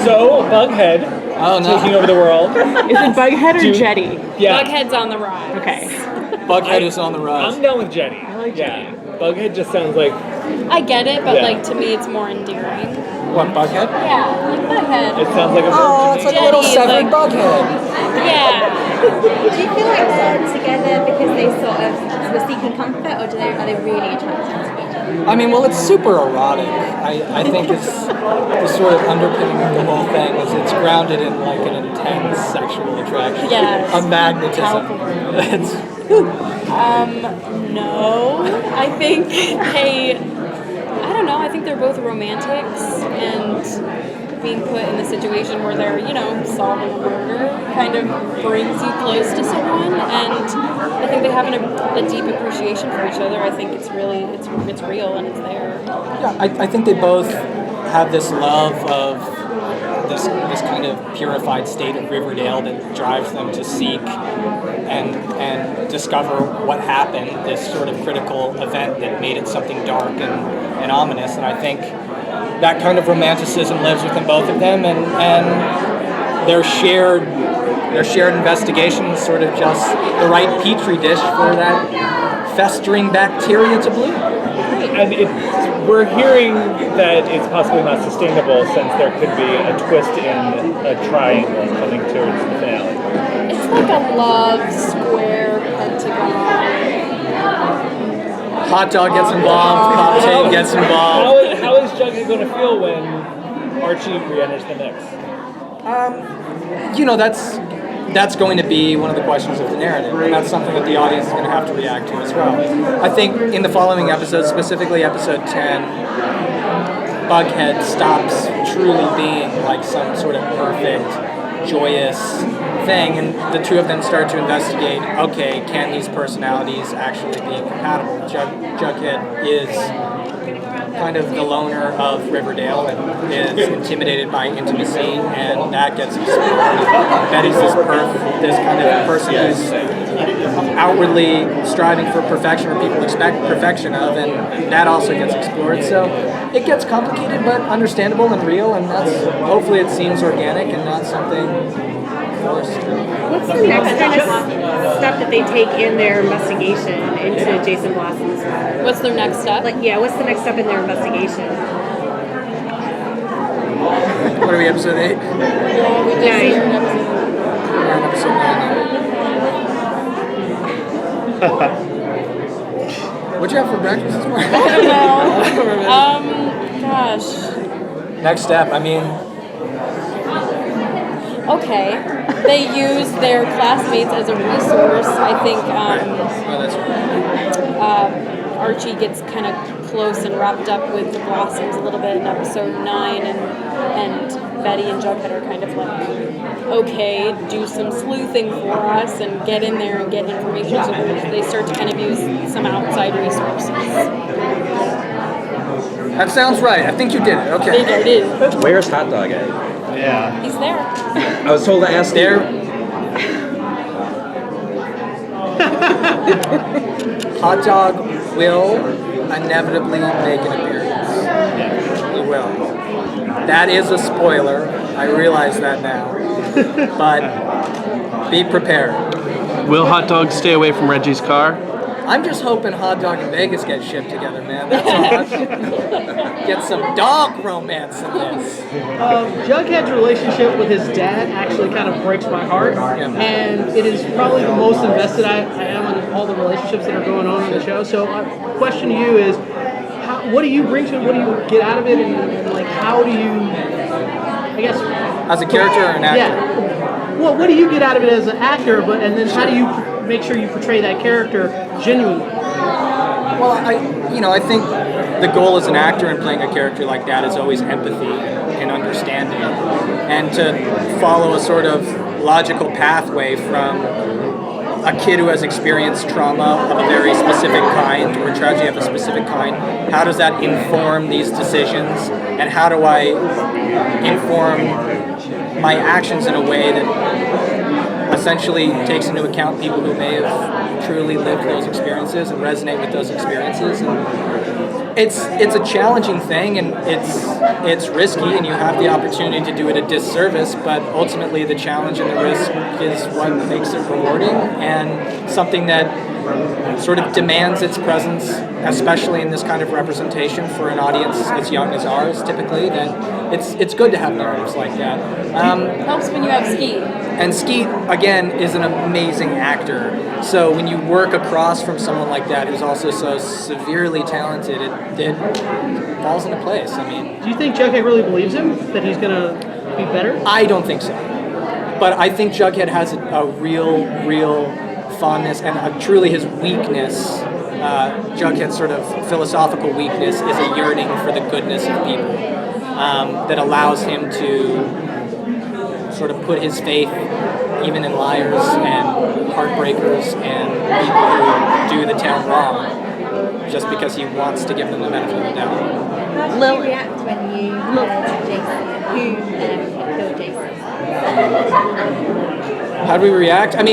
So, Bughead taking over the world. Is it Bughead or Jetty? Yeah. Bughead's on the rise. Okay. Bughead is on the rise. I'm going with Jetty. I like Jetty. Bughead just sounds like... I get it, but like to me it's more endearing. What, Bughead? Yeah, like Bughead. It sounds like a Oh, it's like a little Jetty is severed like- Bughead. Yeah. Do you feel like they're together because they sort of were seeking comfort, or are they really attracted to each other? I mean, well, it's super erotic. I think it's the sort of underpinning of the whole thing is it's grounded in like an intense sexual attraction. Yes. A magnetism. No. I think I don't know, I think they're both romantics, and being put in the situation where they're, solving a murder kind of brings you close to someone, and I think they have a deep appreciation for each other. I think it's really, it's real and it's there. Yeah, I think they both have this love of this kind of purified state of Riverdale that drives them to seek and discover what happened, this sort of critical event that made it something dark and ominous. And I think that kind of romanticism lives within both of them, and their shared investigation is sort of just the right petri dish for that festering bacteria to bloom. And we're hearing that it's possibly not sustainable since there could be a twist in a triangle coming towards the finale. It's like a love square pentagon. Hot Dog gets involved, Cocktail gets involved. How is Jughead going to feel when Archie re-enters the mix? That's going to be one of the questions of the narrative, and that's something that the audience is going to have to react to as well. I think in the following episodes, specifically episode 10, Bughead stops truly being like some sort of perfect, joyous thing, and the two of them start to investigate, okay, can these personalities actually be compatible? Jughead is kind of the loner of Riverdale and is intimidated by intimacy, and that gets explored. Betty's this kind of person who's outwardly striving for perfection, or people expect perfection of, and that also gets explored. So it gets complicated, but understandable and real, and hopefully it seems organic and not something forced. What's the next kind of step that they take in their investigation into Jason Blossom's murder? What's their next step? What's the next step in their investigation? What are we, episode 8? Yeah, we just see an episode. We're on episode 9 now. What'd you have for breakfast this morning? I don't know. Gosh. Next step, I mean... Okay. They use their classmates as a resource. I think that's right. Archie gets kind of close and wrapped up with the Blossoms a little bit in episode 9, and Betty and Jughead are kind of like, okay, do some sleuthing for us and get in there and get information. So they start to kind of use some outside resources. That sounds right. I think you did it. Okay. I did. Where's Hot Dog at? Yeah. He's there. I was told to ask There. Hot Dog will inevitably make an appearance. He will. That is a spoiler. I realize that now. But be prepared. Will Hot Dog stay away from Reggie's car? I'm just hoping Hot Dog and Vegas get shipped together, man. That's all. Get some dog romance in this. Jughead's relationship with his dad actually kind of breaks my heart, and it is probably the most invested I am in all the relationships that are going on the show. So, question to you is, what do you bring to it? What do you get out of it? And like, how do you, I guess, as a character or an actor? Yeah. Well, what do you get out of it as an actor? And then how do you make sure you portray that character genuinely? Well, I think the goal as an actor in playing a character like that is always empathy and understanding, and to follow a sort of logical pathway from a kid who has experienced trauma of a very specific kind, or tragedy of a specific kind. How does that inform these decisions, and how do I inform my actions in a way that essentially takes into account people who may have truly lived those experiences and resonate with those experiences? And it's a challenging thing, and it's risky, and you have the opportunity to do it a disservice. But ultimately, the challenge and the risk is what makes it rewarding, and something that sort of demands its presence, especially in this kind of representation for an audience as young as ours. Typically, that it's good to have narratives like that. Helps when you have Skeet. And Skeet, again, is an amazing actor. So when you work across from someone like that who's also so severely talented, it falls into place. I mean, Do you think Jughead really believes him that he's gonna be better? I don't think so. But I think Jughead has a real fondness, and truly his weakness, Jughead's sort of philosophical weakness, is a yearning for the goodness of people that allows him to sort of put his faith even in liars and heartbreakers and people who do the town wrong just because he wants to give them the benefit of the doubt. How did you react when you heard Jason, who had killed Jason? How do we react? I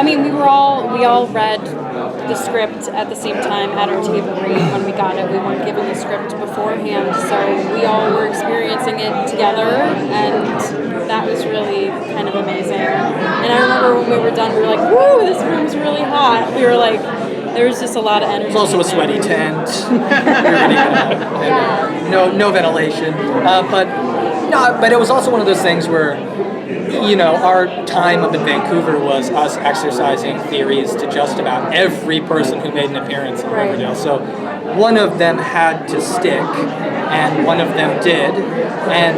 mean, we all read the script at the same time at our table read when we got it. We weren't given the script beforehand, so we all were experiencing it together, and that was really kind of amazing. And I remember when we were done, we were like, "Woo, this room's really hot." We were like, there was just a lot of energy. it's also a sweaty tent. No ventilation. But it was also one of those things where, our time up in Vancouver was us exercising theories to just about every person who made an appearance in Riverdale. So one of them had to stick, and one of them did. And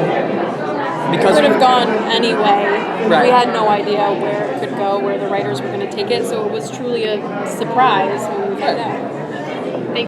because it would have gone anyway. Right. We had no idea where it could go, where the writers were going to take it, so it was truly a surprise when we found out.